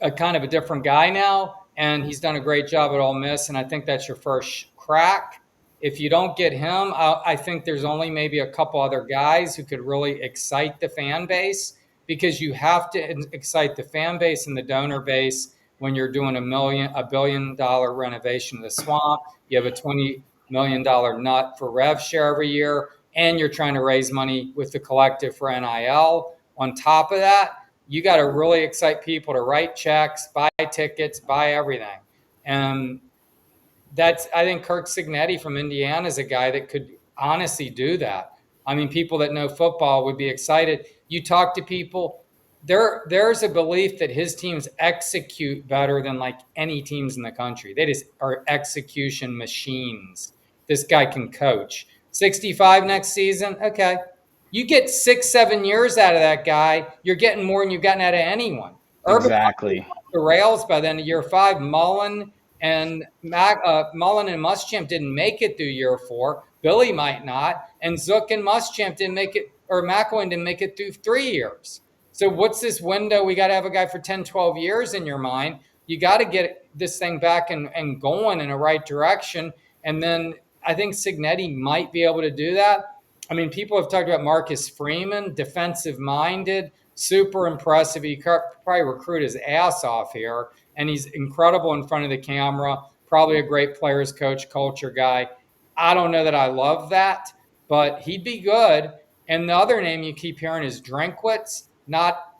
a kind of a different guy now, and he's done a great job at Ole Miss, and I think that's your first crack. If you don't get him, I think there's only maybe a couple other guys who could really excite the fan base, because you have to excite the fan base and the donor base when you're doing $1 billion renovation of the swamp. You have a $20 million nut for rev share every year, and you're trying to raise money with the collective for NIL. On top of that, you got to really excite people to write checks, buy tickets, buy everything. And I think Kirk Cignetti from Indiana is a guy that could honestly do that. I mean, people that know football would be excited. You talk to people, there's a belief that his teams execute better than like any teams in the country. They just are execution machines. This guy can coach. 65 next season, okay. You get 6-7 years out of that guy, you're getting more than you've gotten out of anyone. Exactly. The rails by then year 5. Mullen and Muschamp didn't make it through year 4. Billy might not, and Zook and Muschamp didn't make it, or McElwain didn't make it through 3 years. So what's this window? We got to have a guy for 10, 12 years in your mind. You got to get this thing back and going in a right direction. And then I think Cignetti might be able to do that. I mean, people have talked about Marcus Freeman, defensive-minded, super impressive. He could probably recruit his ass off here, and he's incredible in front of the camera, probably a great players coach, culture guy. I don't know that I love that, but he'd be good. And the other name you keep hearing is Drinkwitz. Not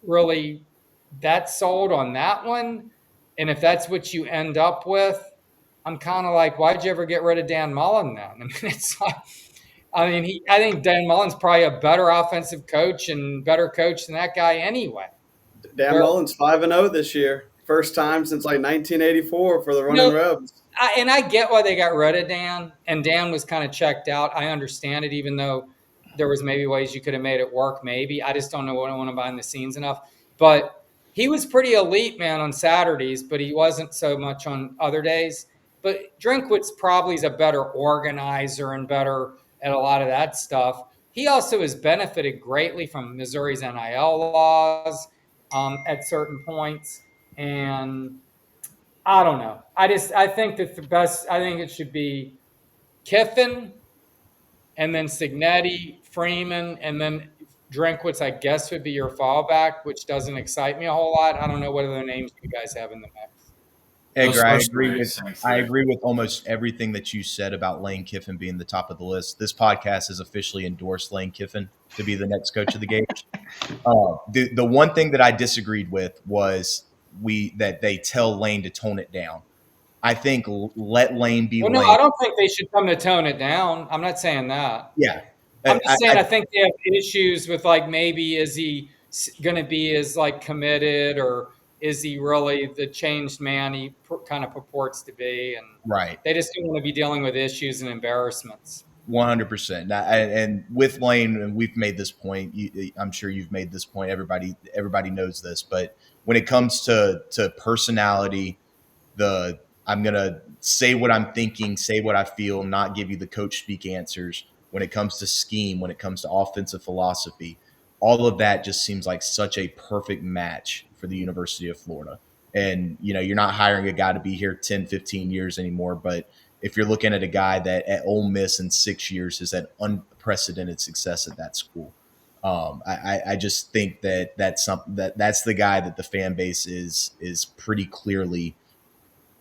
really that sold on that one. And if that's what you end up with, I'm kind of like, why'd you ever get rid of Dan Mullen then? I mean, it's like, I think Dan Mullen's probably a better offensive coach and better coach than that guy anyway. Dan Mullen's 5-0 this year. First time since like 1984 for the Running Rebs. I get why they got rid of Dan, and Dan was kind of checked out. I understand it, even though there was maybe ways you could have made it work. Maybe I just don't know what I want to behind the scenes enough. But he was pretty elite, man, on Saturdays, but he wasn't so much on other days. But Drinkwitz probably is a better organizer and better at a lot of that stuff. he also has benefited greatly from Missouri's NIL laws at certain points. And I don't know. I think that I think it should be Kiffin and then Signetti, Freeman, and then Drinkwitz, I guess, would be your fallback, which doesn't excite me a whole lot. I don't know what other names you guys have in the mix. Edgar, Those first I agree with almost everything that you said about Lane Kiffin being the top of the list. This podcast has officially endorsed Lane Kiffin to be the next coach of the Gators. The one thing that I disagreed with was that they tell Lane to tone it down. I think let Lane be Well, Lane. no, I don't think they should come to tone it down. I'm not saying that. Yeah. I'm just saying I think they have issues with, like, maybe is he going to be as, like, committed, or is he really the changed man he kind of purports to be? And right. they just don't want to be dealing with issues and embarrassments. 100%. And with Lane, and we've made this point. I'm sure you've made this point. Everybody knows this. But when it comes to personality, I'm gonna say what I'm thinking, say what I feel, not give you the coach speak answers. When it comes to scheme, when it comes to offensive philosophy, all of that just seems like such a perfect match for the University of Florida. And, you're not hiring a guy to be here 10, 15 years anymore. But if you're looking at a guy that at Ole Miss in 6 years has had unprecedented success at that school, I just think that's something that's the guy that the fan base is pretty clearly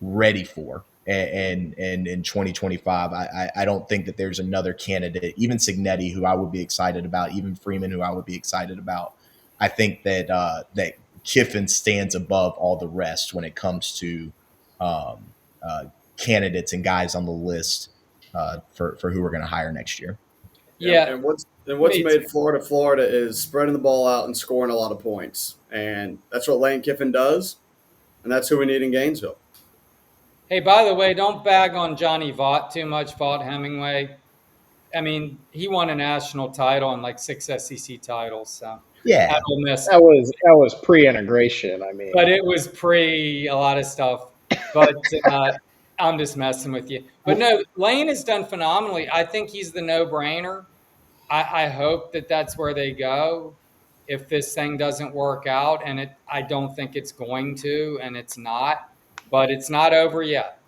ready for. And in 2025, I don't think that there's another candidate, even Signetti, who I would be excited about, even Freeman, who I would be excited about. I think that that Kiffin stands above all the rest when it comes to candidates and guys on the list for who we're going to hire next year. Yeah. And what's made Florida is spreading the ball out and scoring a lot of points. And that's what Lane Kiffin does. And that's who we need in Gainesville. Hey, by the way, don't bag on Johnny Vaught too much, Vaught Hemingway. I mean, he won a national title and like 6 SEC titles. So Yeah, that was pre-integration. I mean, but it was pre a lot of stuff. But I'm just messing with you. But no, Lane has done phenomenally. I think he's the no-brainer. I hope that that's where they go if this thing doesn't work out, and I don't think it's going to, and it's not. But it's not over yet.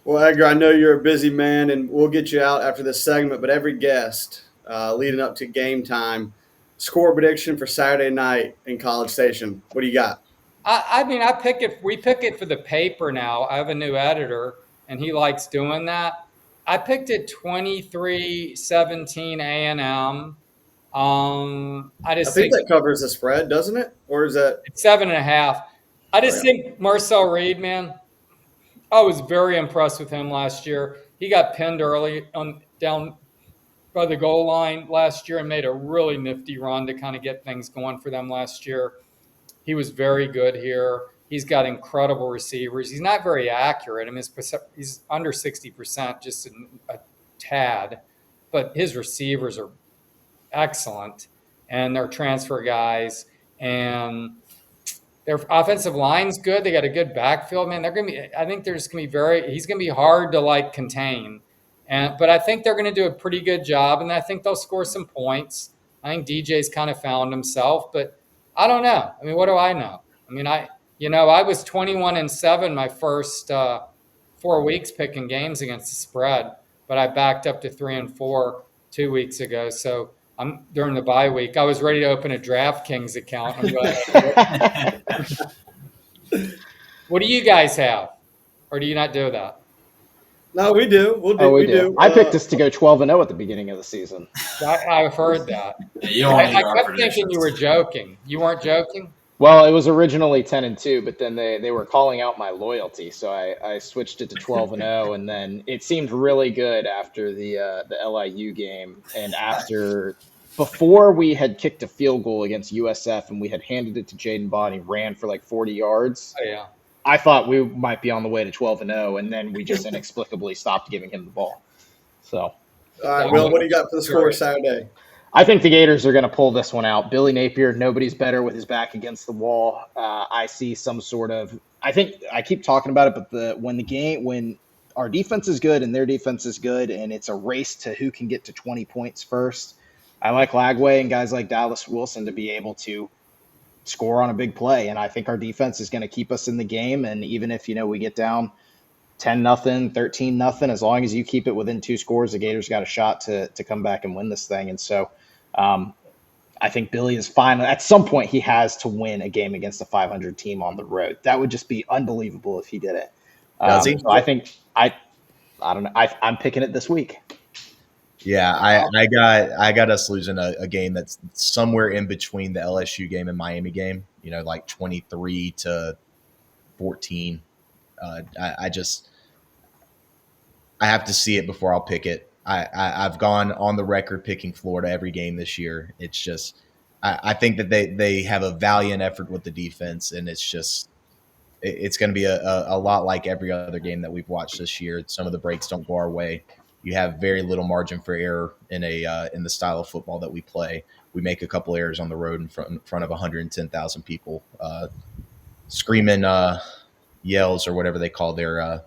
Well, Edgar, I know you're a busy man, and we'll get you out after this segment. But every guest leading up to game time, score prediction for Saturday night in College Station. What do you got? I mean, we pick it for the paper now. I have a new editor, and he likes doing that. I picked it 23-17 A&M. I think that covers the spread, doesn't it? Or is that it's 7.5? I just think Marcel Reed, man, I was very impressed with him last year. He got pinned early down by the goal line last year and made a really nifty run to kind of get things going for them last year. He was very good here. He's got incredible receivers. He's not very accurate. I mean, he's under 60%, just a tad. But his receivers are excellent, and they're transfer guys. And their offensive line's good. They got a good backfield, man. I think he's going to be hard to contain. But I think they're going to do a pretty good job, and I think they'll score some points. I think DJ's kind of found himself, but I don't know. I mean, what do I know? I mean, I was 21-7 my first 4 weeks picking games against the spread, but I backed up to 3-4 2 weeks ago. So I'm during the bye week. I was ready to open a DraftKings account. I'm glad. What do you guys have, or do you not do that? No, we do. We do. I picked us to go 12-0 at the beginning of the season. I've heard that. Yeah, I kept thinking you were joking. You weren't joking? Well, it was originally 10-2, but then they were calling out my loyalty, so I switched it to 12-0, and then it seemed really good after the LIU game, and before we had kicked a field goal against USF and we had handed it to Jaden Bond, he ran for like 40 yards. Oh, yeah. I thought we might be on the way to 12-0, and then we just inexplicably stopped giving him the ball. So, all right, Will, what do you got for the score Saturday? I think the Gators are going to pull this one out. Billy Napier, nobody's better with his back against the wall. I see some sort of – I think I keep talking about it, but when our defense is good and their defense is good, and it's a race to who can get to 20 points first. I like Lagway and guys like Dallas Wilson to be able to score on a big play, and I think our defense is going to keep us in the game. And even if we get down 10-0, 13-0, as long as you keep it within 2 scores, the Gators got a shot to come back and win this thing. And so I think Billy is fine. At some point, he has to win a game against a 500 team on the road. That would just be unbelievable if he did it. So I think I don't know. I'm picking it this week. Yeah, I got us losing a game that's somewhere in between the LSU game and Miami game. Like 23-14. I have to see it before I'll pick it. I've gone on the record picking Florida every game this year. It's just I think that they have a valiant effort with the defense, and it's going to be a lot like every other game that we've watched this year. Some of the breaks don't go our way. You have very little margin for error in the style of football that we play. We make a couple errors on the road in front of 110,000 people, screaming yells or whatever they call their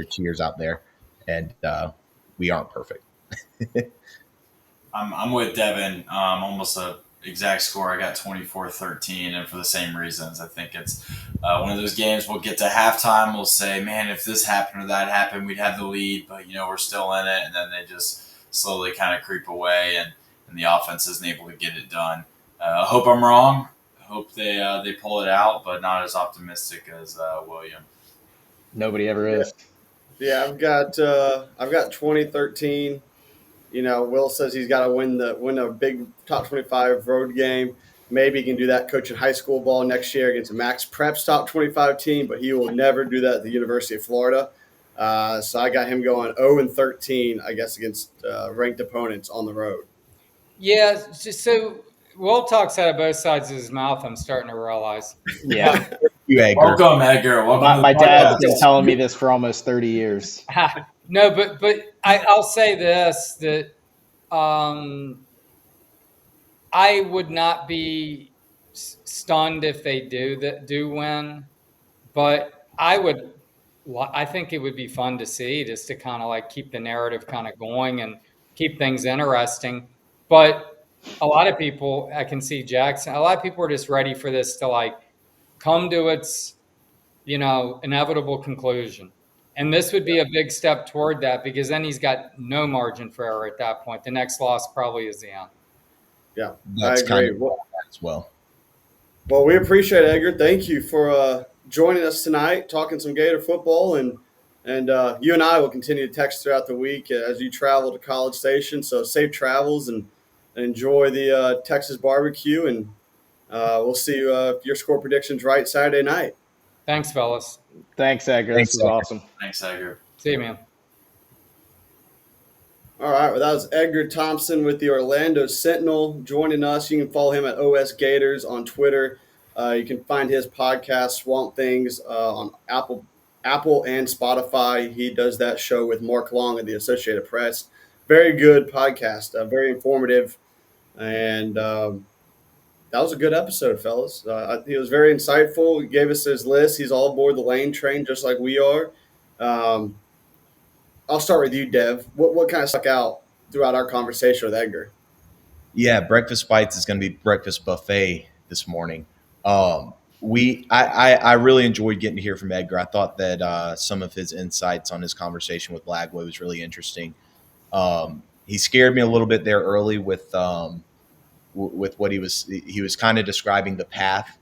cheers out there, and we aren't perfect. I'm with Devin. Almost a exact score. I got 24-13, and for the same reasons. I think it's one of those games we'll get to halftime. We'll say, man, if this happened or that happened, we'd have the lead, but we're still in it, and then they just slowly kind of creep away, and the offense isn't able to get it done. I hope I'm wrong. I hope they pull it out, but not as optimistic as William. Nobody ever is. Yeah, I've got 2013. Will says he's got to win a big top 25 road game. Maybe he can do that coaching high school ball next year against a Max Preps top 25 team, but he will never do that at the University of Florida. So I got him going 0-13, I guess, against ranked opponents on the road. Yeah, so Will talks out of both sides of his mouth, I'm starting to realize. Yeah. You, Edgar. Welcome, Edgar. Welcome. My dad's been telling me this for almost 30 years. No, but I'll say this, that I would not be stunned if they do win, but I think it would be fun to see, just to kind of like keep the narrative kind of going and keep things interesting. But a lot of people, I can see Jackson, a lot of people are just ready for this to like come to its inevitable conclusion. And this would be a big step toward that, because then he's got no margin for error at that point. The next loss probably is the end. Yeah, That's I agree. kind of as well. Well, we appreciate it, Edgar. Thank you for joining us tonight, talking some Gator football, and you and I will continue to text throughout the week as you travel to College Station. So safe travels and enjoy the Texas barbecue, and we'll see if your score prediction's right Saturday night. Thanks, fellas. Thanks, Edgar. This is awesome. Thanks, Edgar. See you, man. All right, well, that was Edgar Thompson with the Orlando Sentinel joining us. You can follow him at OS Gators on Twitter. You can find his podcast, Swamp Things, on Apple and Spotify. He does that show with Mark Long of the Associated Press. Very good podcast, very informative, and that was a good episode, fellas. He was very insightful. He gave us his list. He's all aboard the Lane train, just like we are. I'll start with you, Dev. What kind of stuck out throughout our conversation with Edgar? Yeah, Breakfast Bites is going to be breakfast buffet this morning. I really enjoyed getting to hear from Edgar. I thought that some of his insights on his conversation with Lagway was really interesting. He scared me a little bit there early with what he was kind of describing the path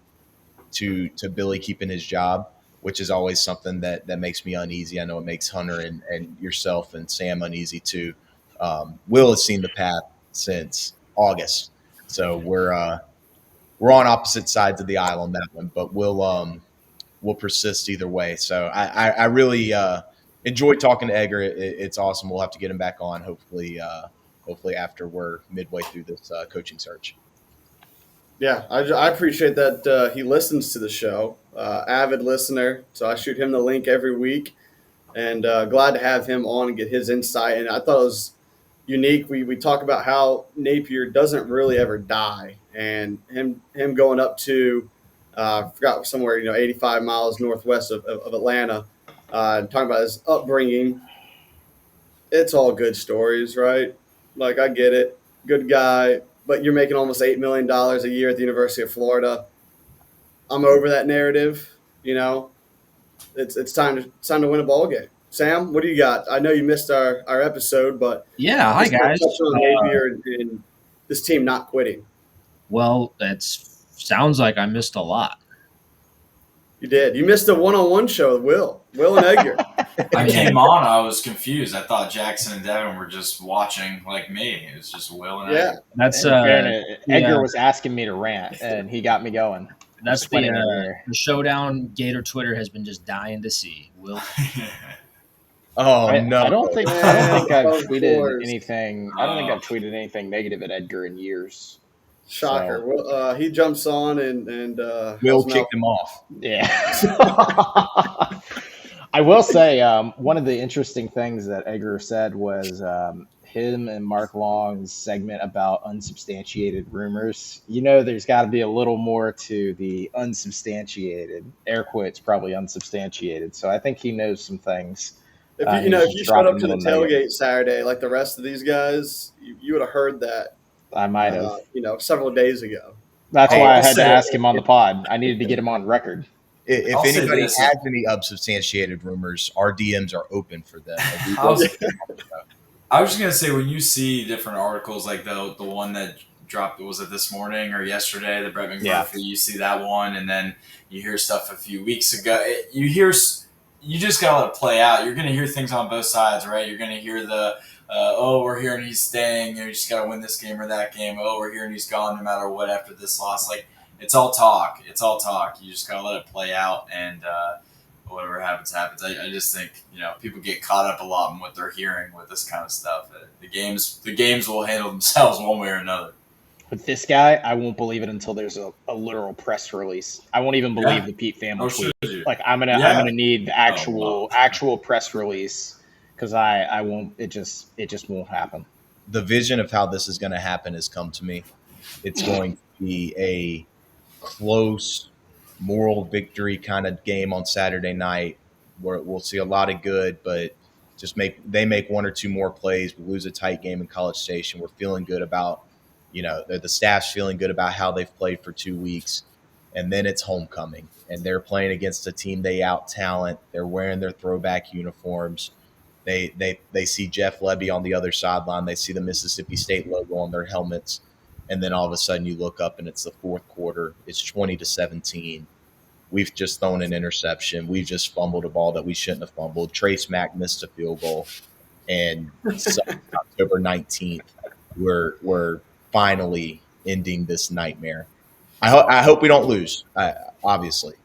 to Billy keeping his job, which is always something that makes me uneasy. I know it makes Hunter and yourself and Sam uneasy too. Will has seen the path since August, so we're on opposite sides of the aisle on that one, but we'll persist either way. So I really enjoyed talking to Edgar. It's awesome. We'll have to get him back on hopefully after we're midway through this coaching search. Yeah, I appreciate that he listens to the show, avid listener. So I shoot him the link every week, and glad to have him on and get his insight. And I thought it was unique. We talk about how Napier doesn't really ever die, and him going up to I forgot somewhere 85 miles northwest of Atlanta, talking about his upbringing. It's all good stories, right? Like, I get it. Good guy, but you're making almost $8 million a year at the University of Florida. I'm over that narrative. You know, it's time to win a ball game. Sam, what do you got? I know you missed our episode, but Yeah, hi just kind of guys. touch on Napier and this team not quitting. Well, it sounds like I missed a lot. You did. You missed a one-on-one show with Will and Edgar. I came on. I was confused. I thought Jackson and Devin were just watching like me. It was just Will and Yeah. Edgar. That's Edgar was asking me to rant, and he got me going. That's sweating over here. the showdown. Gator Twitter has been just dying to see. Will Oh no! I don't think Of I've tweeted course. anything. I don't think I've tweeted anything negative at Edgar in years. Shocker. Well, he jumps on and Will helps him out. kicked him off. Yeah. I will say one of the interesting things that Edgar said was him and Mark Long's segment about unsubstantiated rumors. You know, there's got to be a little more to the unsubstantiated, air quotes, probably unsubstantiated. So I think he knows some things. If you showed up to the tailgate Saturday like the rest of these guys, you would have heard that. I might have. Several days ago. That's why I had to ask him on the pod. I needed to get him on record. If I'll say anybody this. has any unsubstantiated rumors, our DMs are open for them. I was just gonna say, when you see different articles like the one that dropped, was it this morning or yesterday, the Brett McMurphy? Yeah. You see that one, and then you hear stuff a few weeks ago. You just gotta let it play out. You're gonna hear things on both sides, right? You're gonna hear the we're hearing he's staying. You just gotta win this game or that game. Oh, we're hearing he's gone no matter what after this loss. Like, it's all talk. It's all talk. You just gotta let it play out, and whatever happens, happens. I just think people get caught up a lot in what they're hearing with this kind of stuff. The games will handle themselves one way or another. With this guy, I won't believe it until there's a literal press release. I won't even believe the Pete family tweet. Like, I'm gonna need the actual press release, because I won't. It just won't happen. The vision of how this is going to happen has come to me. It's going to be a close moral victory kind of game on Saturday night, where we'll see a lot of good, but they make one or two more plays. We lose a tight game in College Station. We're feeling good about, the staff's feeling good about how they've played for 2 weeks, and then it's homecoming, and they're playing against a team they out-talent. They're wearing their throwback uniforms. They see Jeff Lebby on the other sideline. They see the Mississippi State logo on their helmets. And then all of a sudden you look up and it's the fourth quarter. It's 20-17. We've just thrown an interception. We've just fumbled a ball that we shouldn't have fumbled. Trace Mack missed a field goal. And October 19th, we're finally ending this nightmare. I hope we don't lose, obviously.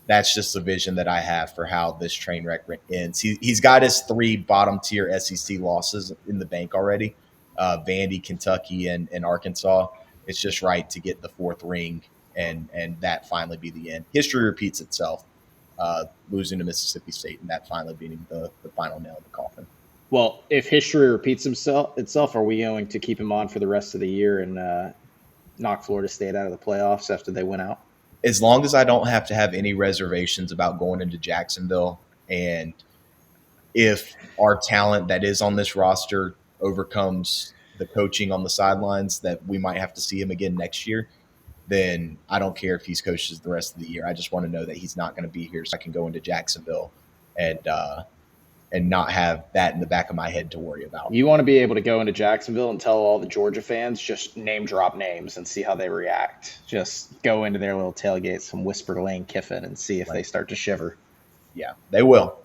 That's just the vision that I have for how this train wreck ends. He's got his 3 bottom-tier SEC losses in the bank already. Vandy, Kentucky, and Arkansas. It's just right to get the 4th ring and that finally be the end. History repeats itself, losing to Mississippi State and that finally being the final nail in the coffin. Well, if history repeats itself, are we going to keep him on for the rest of the year and knock Florida State out of the playoffs after they went out? As long as I don't have to have any reservations about going into Jacksonville, and if our talent that is on this roster overcomes the coaching on the sidelines that we might have to see him again next year, then I don't care if he's coaches the rest of the year. I just want to know that he's not going to be here so I can go into Jacksonville and not have that in the back of my head to worry about. You want to be able to go into Jacksonville and tell all the Georgia fans, just name drop names and see how they react. Just go into their little tailgates and whisper Lane Kiffin and see if they start to shiver. Yeah, they will.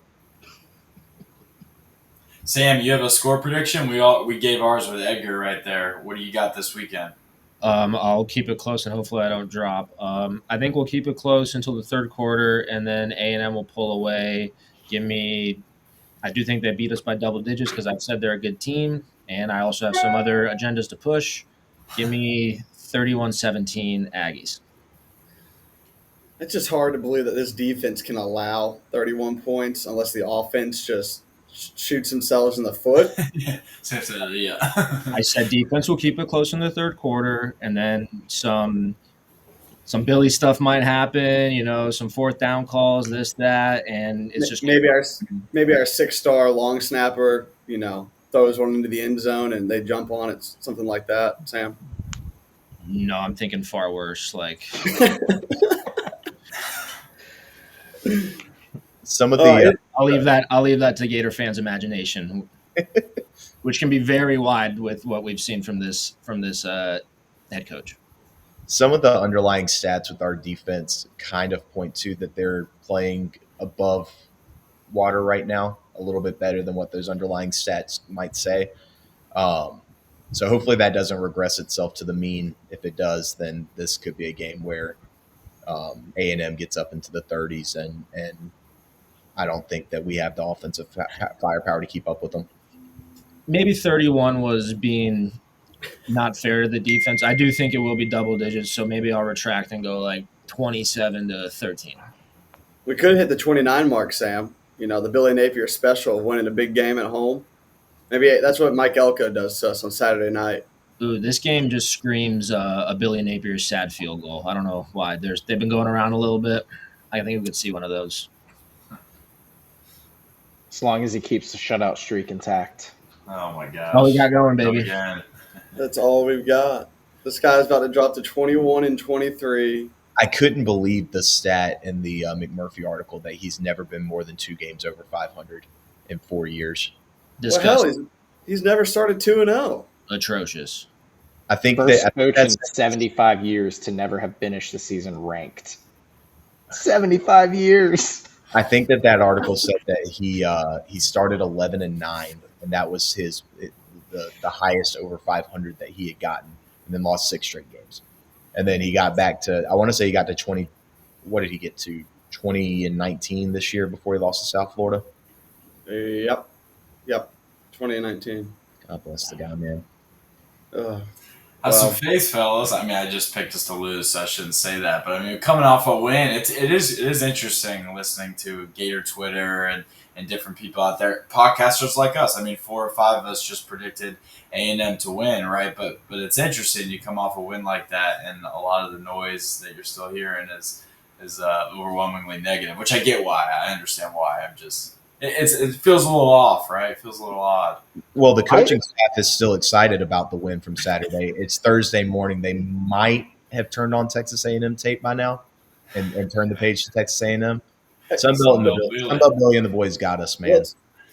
Sam, you have a score prediction? We gave ours with Edgar right there. What do you got this weekend? I'll keep it close and hopefully I don't drop. I think we'll keep it close until the third quarter, and then A&M will pull away. I do think they beat us by double digits because I've said they're a good team, and I also have some other agendas to push. Give me 31-17 Aggies. It's just hard to believe that this defense can allow 31 points unless the offense just shoots themselves in the foot. Yeah. I said defense will keep it close in the third quarter, and then some some Billy stuff might happen, some fourth down calls, this, that, and it's just maybe our 6-star long snapper, throws one into the end zone and they jump on it, something like that. Sam? No, I'm thinking far worse. Like some of the I'll leave that to Gator fans' imagination, which can be very wide with what we've seen from this head coach. Some of the underlying stats with our defense kind of point to that they're playing above water right now, a little bit better than what those underlying stats might say. So hopefully that doesn't regress itself to the mean. If it does, then this could be a game where A&M gets up into the 30s, and I don't think that we have the offensive firepower to keep up with them. Maybe 31 was being not fair to the defense. I do think it will be double digits, so maybe I'll retract and go like 27-13. We could hit the 29 mark, Sam. The Billy Napier special of winning a big game at home. Maybe that's what Mike Elko does to us on Saturday night. Ooh, this game just screams a Billy Napier sad field goal. I don't know why. They've been going around a little bit. I think we could see one of those. As long as he keeps the shutout streak intact. Oh, my gosh. Oh, we got going, baby. Again. That's all we've got. This guy's about to drop to 21-23. I couldn't believe the stat in the McMurphy article that he's never been more than 2 games over 500 in 4 years. Disgusting. Well, hell, he's never started 2-0. Atrocious. I think first coach in 75 years to never have finished the season ranked. 75 years. I think that article said that he started 11-9, and that was the highest over 500 that he had gotten, and then lost 6 straight games. And then he got back to, I want to say he got to 20. What did he get to? 20-19 this year before he lost to South Florida. Yep. 2019. God bless the guy, man. Have some faith, fellas. I mean, I just picked us to lose, so I shouldn't say that. But I mean, coming off a win, it is interesting listening to Gator Twitter and different people out there, podcasters like us. I mean, 4 or 5 of us just predicted A&M to win, right? But it's interesting. You come off a win like that, and a lot of the noise that you're still hearing is overwhelmingly negative, which I get why. I understand why. It feels a little off, right? It feels a little odd. Well, the coaching staff is still excited about the win from Saturday. It's Thursday morning. They might have turned on Texas A&M tape by now and turned the page to Texas A&M. Sunbelt Billy and the boys got us, man.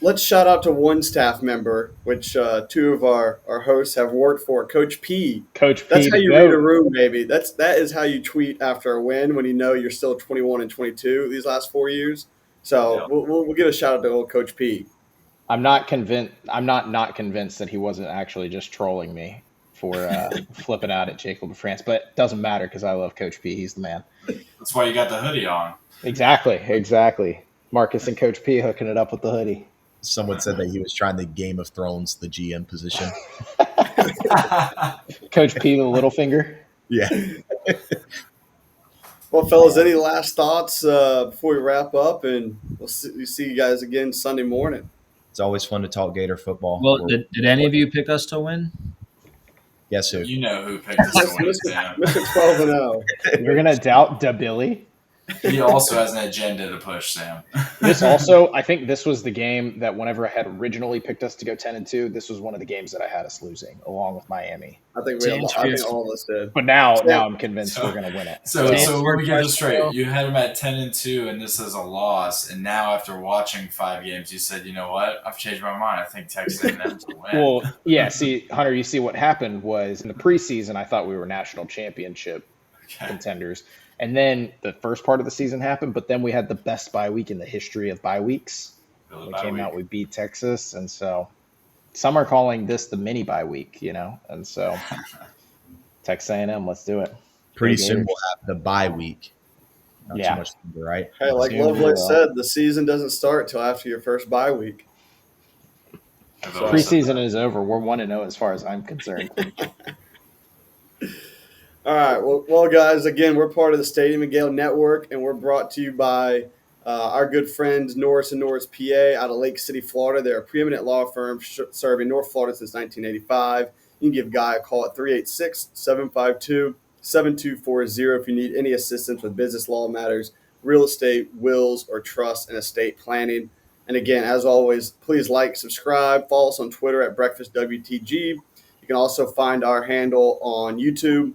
Let's shout out to one staff member, which 2 of our hosts have worked for, Coach P. Coach P. That's how you read a room, baby. That is how you tweet after a win when you know you're still 21-22 these last 4 years. So yeah. We'll give a shout out to old Coach P. I'm not convinced that he wasn't actually just trolling me for flipping out at Jacob France, but it doesn't matter because I love Coach P. He's the man. That's why you got the hoodie on. Exactly. Marcus and Coach P hooking it up with the hoodie. Someone said that he was trying to Game of Thrones the GM position. Coach P, the little finger. Yeah. Well, fellas, any last thoughts before we wrap up? And we'll see you guys again Sunday morning. It's always fun to talk Gator football. Well, did any of you pick us to win? Guess who? You know who picked us to win, Sam. Mr. 12-0. You're going to doubt Da Billy? He also has an agenda to push, Sam. I think this was the game that whenever I had originally picked us to go 10-2, this was one of the games that I had us losing, along with Miami. I think all of us did. But now I'm convinced we're going to win it. So let me get this straight. You had him at 10-2, and this is a loss. And now after watching 5 games, you said, you know what? I've changed my mind. I think Texas A&M's will win. Well, yeah. See, Hunter, you see what happened was in the preseason, I thought we were national championship contenders. And then the first part of the season happened, but then we had the best bye week in the history of bye weeks. We came out, we beat Texas, and so some are calling this the mini bye week, and so Texas A&M, let's do it. Pretty soon we'll have the bye week. Not too much longer, right? Hey, like Lovelace said, the season doesn't start till after your first bye week. So, preseason is over. We're 1-0 as far as I'm concerned. All right. Well, guys, again, we're part of the Stadium and Gale Network, and we're brought to you by our good friends Norris Norris, PA, out of Lake City, Florida. They're a preeminent law firm serving North Florida since 1985. You can give Guy a call at 386-752-1111. 7240 if you need any assistance with business law matters, real estate, wills, or trust and estate planning. And again, as always, please like, subscribe, follow us on Twitter at BreakfastWTG. You can also find our handle on YouTube.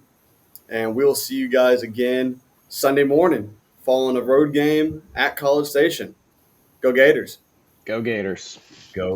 And we'll see you guys again Sunday morning following a road game at College Station. Go Gators. Go Gators. Go.